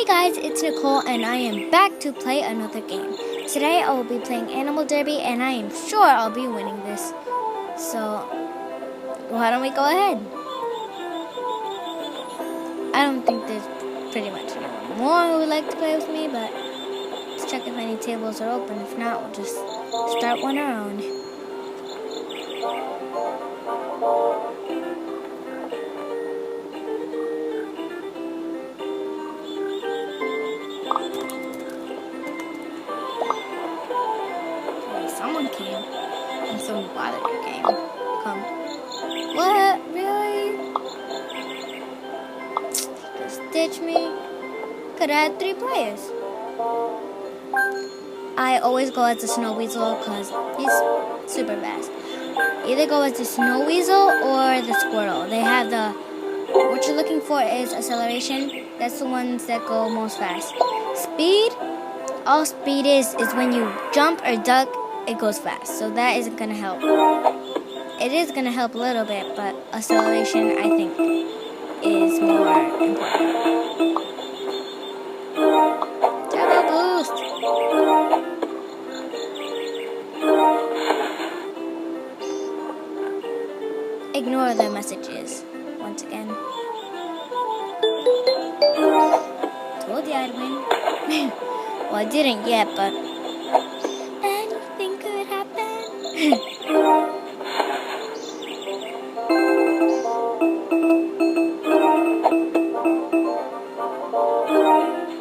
guys, it's Nicole and I am back to play another game. Today I will be playing Animal Derby and I am sure I'll be winning this. So, why don't we go ahead? I don't think there's pretty much anyone more who would like to play with me, but let's check if any tables are open. If not, we'll just start one our own. Someone came and someone bothered your game. Come. What? Really? Just ditch me? Could have had 3 players. I always go as the Snow Weasel because he's super fast. Either go as the Snow Weasel or the Squirrel. They have the... What you're looking for is acceleration. That's the ones that go most fast. Speed? All speed is when you jump or duck, it goes fast, so that isn't going to help. It is going to help a little bit, but acceleration, I think, is more important. Turbo boost! Ignore the messages, once again. Told you I'd win. Well, I didn't yet, but...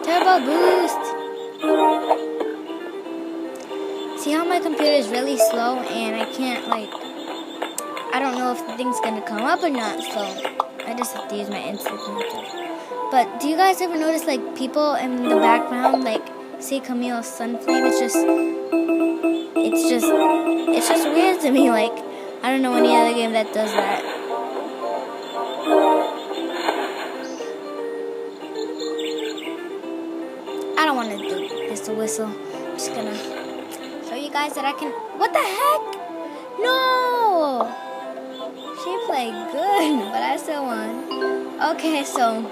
Turbo boost! See how my computer is really slow and I can't, I don't know if the thing's gonna come up or not, so I just have to use my instant computer. But do you guys ever notice, people in the background, see Camille's Sunflame? It's just weird to me, I don't know any other game that does that. I don't want to do this to whistle. I'm just gonna show you guys that I can... What the heck? No! She played good, but I still won. Okay, so...